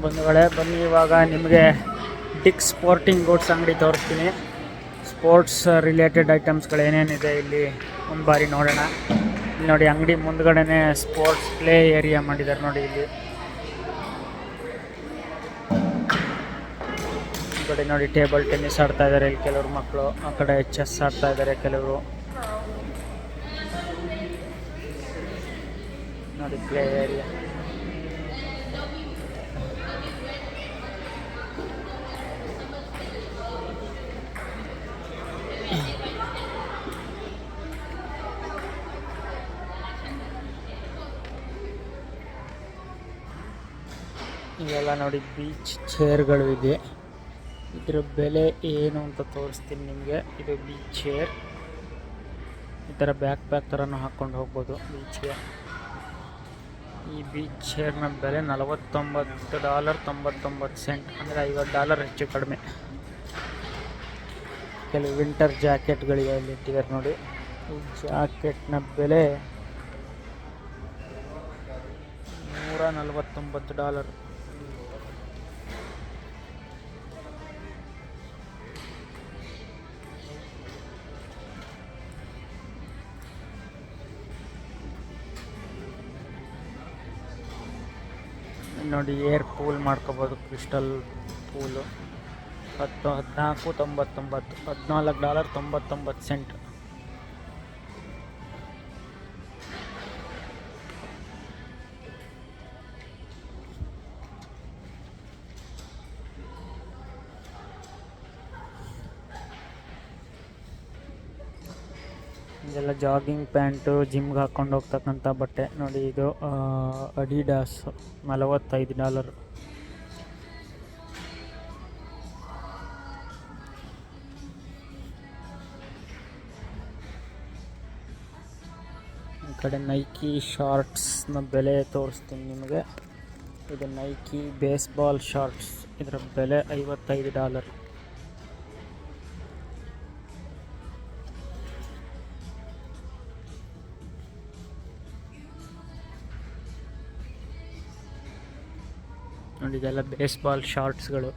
ಬಂಧುಗಳೇ, ಬನ್ನಿ ಇವಾಗ ನಿಮಗೆ ಡಿಕ್ ಸ್ಪೋರ್ಟಿಂಗ್ ಗೂಡ್ಸ್ ಅಂಗಡಿ ತೋರಿಸ್ತೀನಿ. ಸ್ಪೋರ್ಟ್ಸ್ ರಿಲೇಟೆಡ್ ಐಟಮ್ಸ್ಗಳು ಏನೇನಿದೆ ಇಲ್ಲಿ ಒಂದು ಬಾರಿ ನೋಡೋಣ. ಇಲ್ಲಿ ನೋಡಿ, ಅಂಗಡಿ ಮುಂದ್ಗಡೆನೆ ಸ್ಪೋರ್ಟ್ಸ್ ಪ್ಲೇ ಏರಿಯಾ ಮಾಡಿದ್ದಾರೆ ನೋಡಿ. ಇಲ್ಲಿ ಈ ಕಡೆ ನೋಡಿ ಟೇಬಲ್ ಟೆನ್ನಿಸ್ ಆಡ್ತಾ ಇದ್ದಾರೆ ಇಲ್ಲಿ ಕೆಲವರು ಮಕ್ಕಳು, ಆ ಕಡೆ ಚೆಸ್ ಆಡ್ತಾ ಇದ್ದಾರೆ ಕೆಲವರು ನೋಡಿ. ಪ್ಲೇ ಏರಿಯಾ ಇವೆಲ್ಲ ನೋಡಿ ಬೀಚ್ ಚೇರ್ಗಳು ಇದೆ. ಇದರ ಬೆಲೆ ಏನು ಅಂತ ತೋರಿಸ್ತೀನಿ ನಿಮಗೆ. ಇದು ಬೀಚ್ ಚೇರ್, ಈ ಥರ ಬ್ಯಾಕ್ ಥರನೂ ಹಾಕ್ಕೊಂಡು ಹೋಗ್ಬೋದು ಬೀಚ್ಗೆ. ಈ ಬೀಚ್ ಚೇರ್ನ ಬೆಲೆ $49.99, ಅಂದರೆ $50 ಹೆಚ್ಚು ಕಡಿಮೆ. ಕೆಲವು ವಿಂಟರ್ ಜಾಕೆಟ್ಗಳಿಗೆ ಅಲ್ಲಿ ಇಟ್ಟಿದ್ದಾರೆ ನೋಡಿ. ಈ ಜಾಕೆಟ್ನ ಬೆಲೆ $149. ನೋಡಿ, ಏರ್ ಪೂಲ್ ಮಾಡ್ಕೋಬೋದು, ಕ್ರಿಸ್ಟಲ್ ಪೂಲು. $14.99. ಇದೆಲ್ಲ ಜಾಗಿಂಗ್ ಪ್ಯಾಂಟು, ಜಿಮ್ಗೆ ಹಾಕ್ಕೊಂಡು ಹೋಗ್ತಕ್ಕಂಥ ಬಟ್ಟೆ ನೋಡಿ. ಇದು ಅಡಿಡಾಸ್, $45. ಈ ಕಡೆ ನೈಕಿ ಶಾರ್ಟ್ಸ್ನ ಬೆಲೆ ತೋರಿಸ್ತೀನಿ ನಿಮಗೆ. ಇದು ನೈಕಿ ಬೇಸ್ಬಾಲ್ ಶಾರ್ಟ್ಸ್, ಇದರ ಬೆಲೆ $55. ನೋಡಿ, ಇದೆಲ್ಲ ಬೇಸ್ಬಾಲ್ ಶಾರ್ಟ್ಸ್ಗಳು.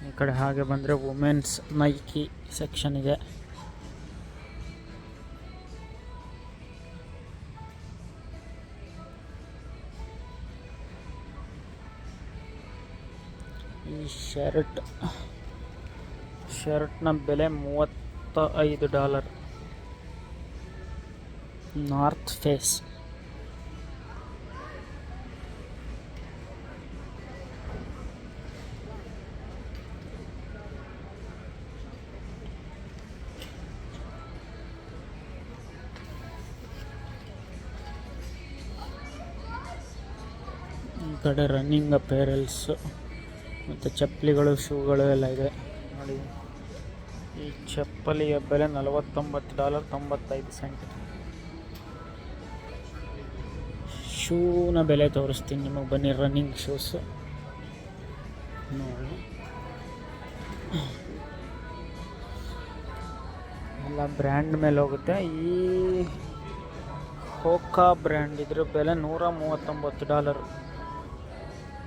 ಈ ಕಡೆ ಹಾಗೆ ಬಂದರೆ ವುಮೆನ್ಸ್ ನೈಕಿ ಸೆಕ್ಷನ್ ಇದೆ. ಈ ಶರ್ಟ್ನ ಬೆಲೆ $35. North Face. ಈ ಕಡೆ ರನ್ನಿಂಗ್ ಅಪೇರಲ್ಸ್ ಮತ್ತು ಚಪ್ಪಲಿಗಳು, ಶೂಗಳು ಎಲ್ಲ ಇದೆ ನೋಡಿ. ಈ ಚಪ್ಪಲಿಯ ಬೆಲೆ $49.95. ಶೂನ ಬೆಲೆ ತೋರಿಸ್ತೀನಿ ನಿಮಗೆ, ಬನ್ನಿ. ರನ್ನಿಂಗ್ ಶೂಸ್ ನೋಡಿ, ಎಲ್ಲ ಬ್ರ್ಯಾಂಡ್ ಮೇಲೆ ಹೋಗುತ್ತೆ. ಈ ಹೋಕಾ ಬ್ರ್ಯಾಂಡ್, ಇದ್ರ ಬೆಲೆ $139.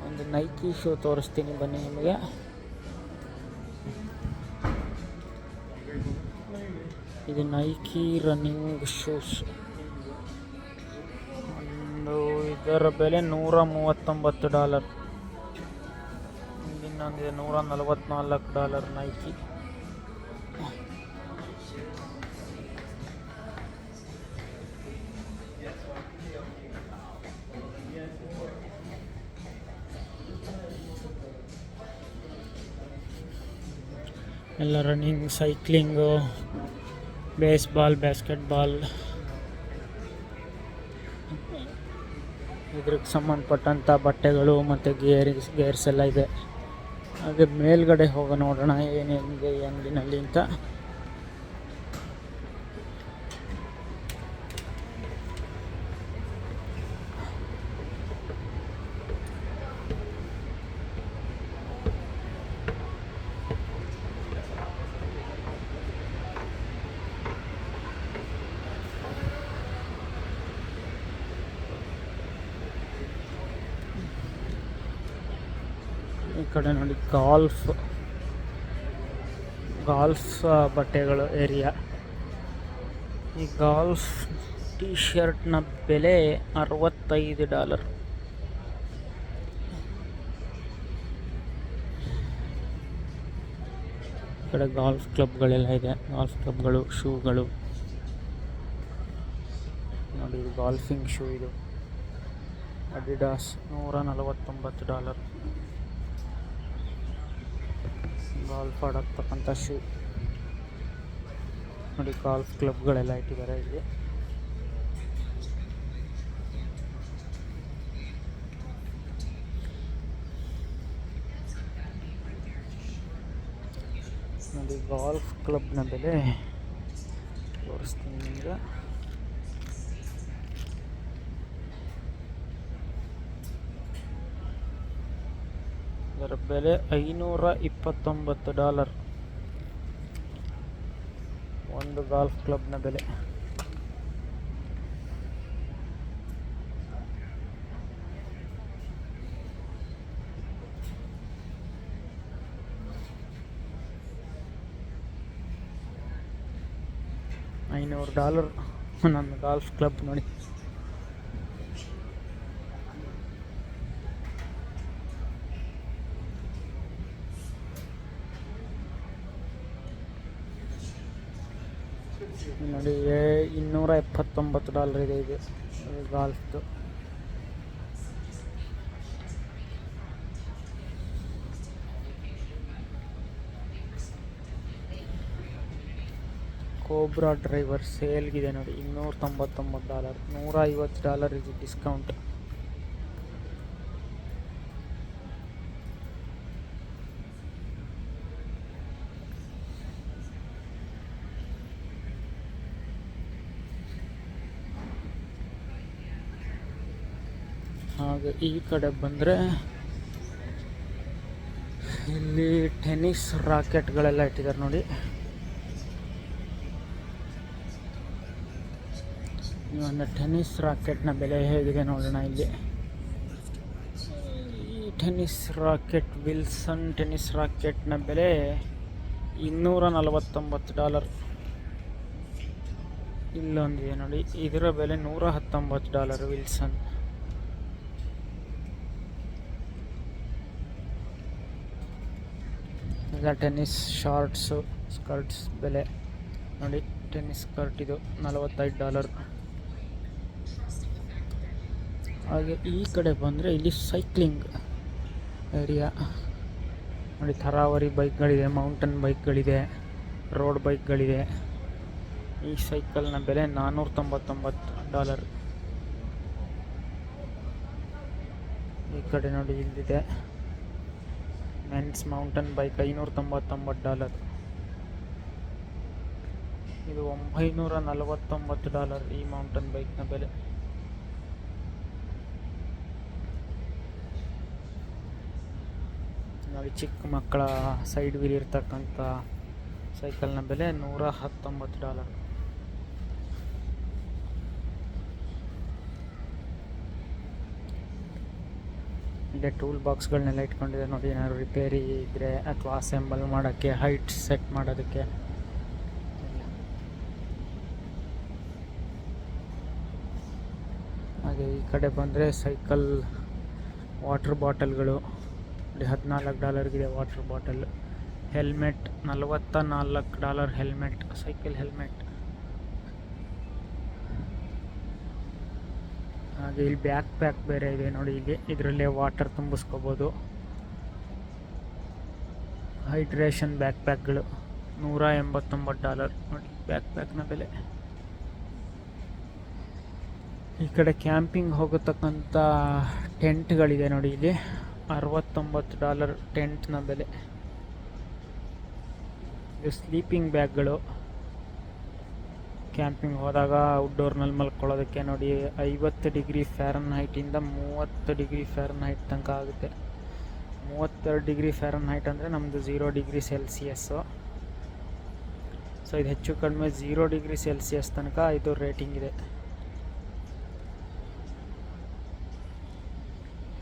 ಒಂದು ನೈಕಿ ಶೂ ತೋರಿಸ್ತೀನಿ ಬನ್ನಿ ನಿಮಗೆ. ಇದು ನೈಕಿ ರನ್ನಿಂಗ್ ಶೂಸ್, ಇದರ ಬೆಲೆ $139. ಇನ್ನೊಂದಿದೆ $144 ನೈಕಿ. ಎಲ್ಲ ರನ್ನಿಂಗ್, ಸೈಕ್ಲಿಂಗು, ಬೇಸ್ಬಾಲ್, ಬಾಸ್ಕೆಟ್ಬಾಲ್, ಇದ್ರಿಗೆ ಸಂಬಂಧಪಟ್ಟಂಥ ಬಟ್ಟೆಗಳು ಮತ್ತು ಗೇರ್ಸ್ ಎಲ್ಲ ಇದೆ. ಹಾಗೆ ಮೇಲ್ಗಡೆ ಹೋಗೋ ನೋಡೋಣ ಏನೇನಿದೆ ಈ ಅಂಗಡಿನಲ್ಲಿ ಅಂತ. ಈ ಕಡೆ ನೋಡಿ ಗಾಲ್ಫ್ ಬಟ್ಟೆಗಳು ಏರಿಯಾ. ಈ ಗಾಲ್ಫ್ ಟಿ ಶರ್ಟ್ನ ಬೆಲೆ $65. ಈ ಕಡೆ ಗಾಲ್ಫ್ ಕ್ಲಬ್ಗಳೆಲ್ಲ ಇದೆ. ಗಾಲ್ಫ್ ಕ್ಲಬ್ಗಳು, ಶೂಗಳು ನೋಡಿ. ಇದು ಗಾಲ್ಫಿಂಗ್ ಶೂ, ಇದು ಅಡಿಡಾಸ್ $149. ಗಾಲ್ಫ್ ಆಡತಕ್ಕಂಥ ಶೂ ನೋಡಿ. ಗಾಲ್ಫ್ ಕ್ಲಬ್ಗಳೆಲ್ಲ ಇಟ್ಟಿದ್ದಾರೆ ಇಲ್ಲಿ. ನೋಡಿ ಗಾಲ್ಫ್ ಕ್ಲಬ್ನ ಬೆಲೆ ತೋರಿಸ್ತೀನಿ ನಿಮಗೆ. ಇದರ ಬೆಲೆ $529. ಒಂದು ಗಾಲ್ಫ್ ಕ್ಲಬ್ನ ಬೆಲೆ. $500 ನನ್ನ ಗಾಲ್ಫ್ ಕ್ಲಬ್ ನೋಡಿ. ನೋಡಿ $279 ಇದೆ ಇದು ಗಾಲ್ಫ್ದು. ಕೋಬ್ರಾ ಡ್ರೈವರ್ ಸೇಲ್ಗಿದೆ ನೋಡಿ. $299, $150 ಇದು ಡಿಸ್ಕೌಂಟ್. ಹಾಗೆ ಈ ಕಡೆ ಬಂದರೆ ಇಲ್ಲಿ ಟೆನ್ನಿಸ್ ರಾಕೆಟ್ಗಳೆಲ್ಲ ಇಟ್ಟಿದ್ದಾರೆ ನೋಡಿ. ಒಂದು ಟೆನ್ನಿಸ್ ರಾಕೆಟ್ನ ಬೆಲೆ ಹೇಗಿದೆ ನೋಡೋಣ ಇಲ್ಲಿ. ಈ ಟೆನ್ನಿಸ್ ರಾಕೆಟ್, ವಿಲ್ಸನ್ ಟೆನ್ನಿಸ್ ರಾಕೆಟ್ನ ಬೆಲೆ $249. ಇಲ್ಲೊಂದಿದೆ ನೋಡಿ, ಇದರ ಬೆಲೆ $119 ವಿಲ್ಸನ್. ಎಲ್ಲ ಟೆನ್ನಿಸ್ ಶಾರ್ಟ್ಸು, ಸ್ಕರ್ಟ್ಸ್ ಬೆಲೆ ನೋಡಿ. ಟೆನ್ನಿಸ್ ಸ್ಕರ್ಟ್ ಇದು $45. ಹಾಗೆ ಈ ಕಡೆ ಬಂದರೆ ಇಲ್ಲಿ ಸೈಕ್ಲಿಂಗ್ ಏರಿಯಾ ನೋಡಿ. ಥರಾವರಿ ಬೈಕ್ಗಳಿದೆ, ಮೌಂಟನ್ ಬೈಕ್ಗಳಿದೆ, ರೋಡ್ ಬೈಕ್ಗಳಿದೆ. ಈ ಸೈಕಲ್ನ ಬೆಲೆ $499. ಈ ಕಡೆ ನೋಡಿ ಇಲ್ಲಿದೆ ಮೆನ್ಸ್ ಮೌಂಟನ್ ಬೈಕ್ $599. ಇದು $949 ಈ ಮೌಂಟನ್ ಬೈಕ್ನ ಬೆಲೆ. ನೋಡಿ ಚಿಕ್ಕ ಮಕ್ಕಳ ಸೈಡ್ ವೀಲ್ ಇರ್ತಕ್ಕಂಥ ಸೈಕಲ್ನ ಬೆಲೆ $119. ಇಲ್ಲೇ ಟೂಲ್ ಬಾಕ್ಸ್ಗಳನ್ನೆಲ್ಲ ಇಟ್ಕೊಂಡಿದೆ ನೋಡಿ. ಏನಾದ್ರು ರಿಪೇರಿ ಇದ್ದರೆ ಅಥವಾ ಅಸೆಂಬಲ್ ಮಾಡೋಕ್ಕೆ, ಹೈಟ್ ಸೆಟ್ ಮಾಡೋದಕ್ಕೆ. ಹಾಗೆ ಈ ಕಡೆ ಬಂದರೆ ಸೈಕಲ್ ವಾಟರ್ ಬಾಟಲ್ಗಳು $14 water bottle. Helmet $44 helmet, cycle helmet. ಹಾಗೆ ಇಲ್ಲಿ ಬ್ಯಾಕ್ ಪ್ಯಾಕ್ ಬೇರೆ ಇದೆ ನೋಡಿ. ಇಲ್ಲಿ ಇದರಲ್ಲೇ ವಾಟರ್ ತುಂಬಿಸ್ಕೋಬೋದು. ಹೈಡ್ರೇಷನ್ ಬ್ಯಾಕ್ ಪ್ಯಾಕ್ಗಳು $189 ನೋಡಿ ಬ್ಯಾಕ್ ಪ್ಯಾಕ್ನ ಬೆಲೆ. ಈ ಕಡೆ ಕ್ಯಾಂಪಿಂಗ್ ಹೋಗತಕ್ಕಂಥ ಟೆಂಟ್ಗಳಿದೆ ನೋಡಿ. ಇಲ್ಲಿ $69 ಟೆಂಟ್ನ ಬೆಲೆ. ಇದು ಸ್ಲೀಪಿಂಗ್ ಬ್ಯಾಗ್ಗಳು, ಕ್ಯಾಂಪಿಂಗ್ ಹೋದಾಗ ಔಟ್ಡೋರ್ನಲ್ಲಿ ಮಲ್ಕೊಳ್ಳೋದಕ್ಕೆ ನೋಡಿ. 50 ಡಿಗ್ರಿ ಫ್ಯಾರನ್ಹೈಟಿಂದ 30 ಡಿಗ್ರಿ ಫ್ಯಾರನ್ಹೈಟ್ ತನಕ ಆಗುತ್ತೆ. 32 ಡಿಗ್ರಿ ಫ್ಯಾರನ್ಹೈಟ್ ಅಂದರೆ ನಮ್ಮದು 0 ಡಿಗ್ರಿ ಸೆಲ್ಸಿಯಸ್ಸು. ಸೊ ಇದು ಹೆಚ್ಚು ಕಡಿಮೆ 0 ಡಿಗ್ರಿ ಸೆಲ್ಸಿಯಸ್ ತನಕ ಇದು ರೇಟಿಂಗ್ ಇದೆ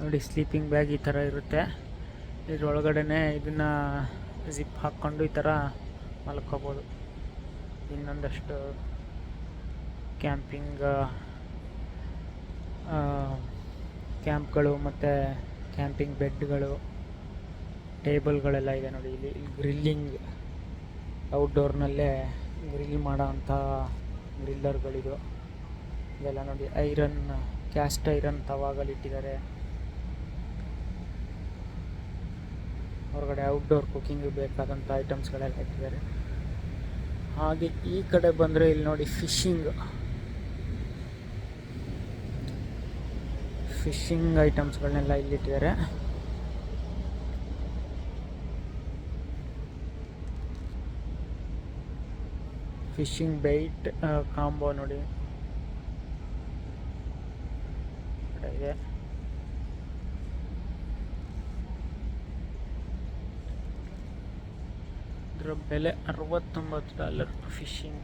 ನೋಡಿ. ಸ್ಲೀಪಿಂಗ್ ಬ್ಯಾಗ್ ಈ ಥರ ಇರುತ್ತೆ. ಇದ್ರೊಳಗಡೆ ಇದನ್ನು ಜಿಪ್ ಹಾಕ್ಕೊಂಡು ಈ ಥರ ಮಲ್ಕೋಬೋದು. ಇನ್ನೊಂದಷ್ಟು ಕ್ಯಾಂಪ್ಗಳು ಮತ್ತು ಕ್ಯಾಂಪಿಂಗ್ ಬೆಡ್ಗಳು, ಟೇಬಲ್ಗಳೆಲ್ಲ ಇದೆ ನೋಡಿ. ಇಲ್ಲಿ ಗ್ರಿಲ್ಲಿಂಗ್, ಔಟ್ಡೋರ್ನಲ್ಲೇ ಗ್ರಿಲ್ ಮಾಡೋ ಅಂಥ ಗ್ರಿಲ್ಲರ್ಗಳಿದು. ಇದೆಲ್ಲ ನೋಡಿ ಕ್ಯಾಸ್ಟ್ ಐರನ್ ತವಾಗಲಿಟ್ಟಿದ್ದಾರೆ. ಹೊರಗಡೆ ಔಟ್ಡೋರ್ ಕುಕ್ಕಿಂಗ್ ಬೇಕಾದಂಥ ಐಟಮ್ಸ್ಗಳೆಲ್ಲ ಇಟ್ಟಿದ್ದಾರೆ. ಹಾಗೆ ಈ ಕಡೆ ಬಂದರೆ ಇಲ್ಲಿ ನೋಡಿ ಫಿಶಿಂಗ್ ಐಟಮ್ಸ್ಗಳನ್ನೆಲ್ಲ ಇಲ್ಲಿಟ್ಟಿದ್ದಾರೆ. ಫಿಶಿಂಗ್ ಬೈಟ್ ಕಾಂಬೋ ನೋಡಿ ಇದೆ. ಇದರ ಬೆಲೆ $69 ಫಿಶಿಂಗ್.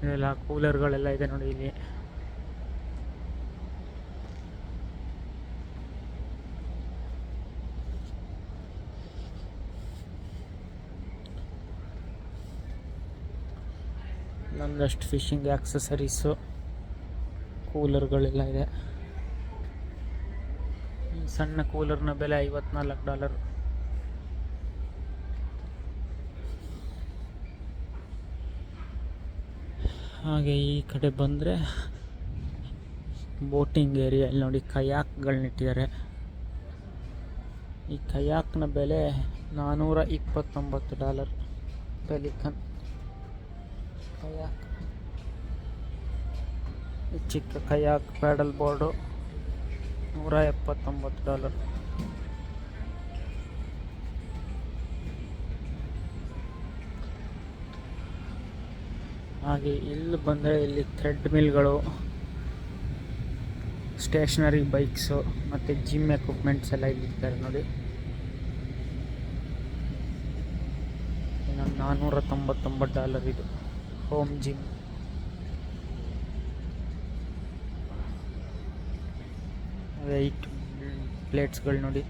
ಇದೆಲ್ಲ ಕೂಲರ್ಗಳೆಲ್ಲ ಇದೆ ನೋಡಿ ಇಲ್ಲಿ. ಒಂದಷ್ಟು ಫಿಶಿಂಗ್ ಆಕ್ಸೆಸರೀಸು, ಕೂಲರ್ಗಳೆಲ್ಲ ಇದೆ. ಈ ಸಣ್ಣ ಕೂಲರ್ನ ಬೆಲೆ $54. ಹಾಗೆ ಈ ಕಡೆ ಬಂದರೆ ಬೋಟಿಂಗ್ ಏರಿಯಾ. ಇಲ್ಲಿ ನೋಡಿ ಕಯಾಕ್ಗಳನ್ನಿಟ್ಟಿದ್ದಾರೆ. ಈ ಕಯಾಕ್ನ ಬೆಲೆ $429. Pelican kayak. ಈ ಚಿಕ್ಕ ಕಯಾಕ್ ಪ್ಯಾಡಲ್ ಬೋರ್ಡು $179. ಹಾಗೆ ಇಲ್ಲಿ ಬಂದರೆ ಇಲ್ಲಿ ಥ್ರೆಡ್ ಮಿಲ್ಗಳು, ಸ್ಟೇಷನರಿ ಬೈಕ್ಸು ಮತ್ತು ಜಿಮ್ ಎಕ್ವಿಪ್ಮೆಂಟ್ಸ್ ಎಲ್ಲ ಇಲ್ಲಿದ್ದಾರೆ ನೋಡಿ. ಇನ್ನೊಂದು $499 ಇದು ಹೋಮ್ ಜಿಮ್. ವೆಯ್ಟ್ ಪ್ಲೇಟ್ಸ್ಗಳು ನೋಡಿ,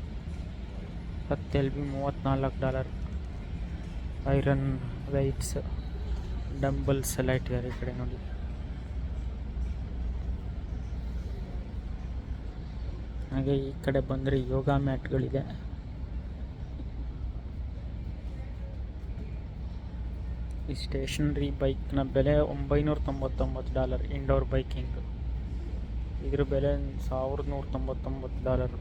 10 LB $34. ಐರನ್ ವೆಯ್ಟ್ಸ್, ಡಂಬಲ್ಸ್ ಎಲ್ಲ ಇಟ್ಟಿದ್ದಾರೆ ಈ ಕಡೆ ನೋಡಿ. ಹಾಗೆ ಈ ಕಡೆ ಬಂದರೆ ಯೋಗ ಮ್ಯಾಟ್ಗಳಿದೆ. ಈ ಸ್ಟೇಷನರಿ ಬೈಕ್ನ ಬೆಲೆ $999 ಇಂಡೋರ್ ಬೈಕಿಂಗ್. ಇದ್ರ ಬೆಲೆ $1199.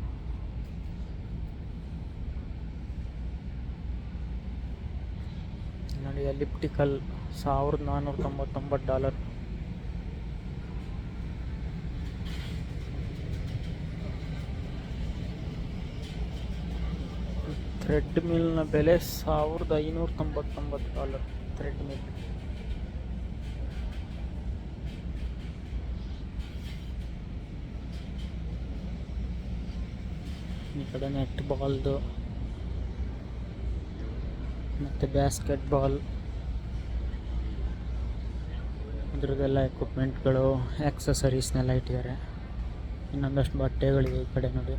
ನೋಡಿ ಎಲಿಪ್ಟಿಕಲ್ $1499. ಥ್ರೆಡ್ ಮಿಲ್ನ ಬೆಲೆ $1599. Thread mill. ಈ ಕಡೆ ನೆಟ್ ಬಾಲ್ದು ಮತ್ತು ಬ್ಯಾಸ್ಕೆಟ್ ಬಾಲ್, ಇದ್ರದ್ದೆಲ್ಲ ಎಕ್ವಿಪ್ಮೆಂಟ್ಗಳು, ಆಕ್ಸೆಸರೀಸ್ನೆಲ್ಲ ಇಟ್ಟಿದ್ದಾರೆ. ಇನ್ನೊಂದಷ್ಟು ಬಟ್ಟೆಗಳಿವೆ ಈ ಕಡೆ ನೋಡಿ.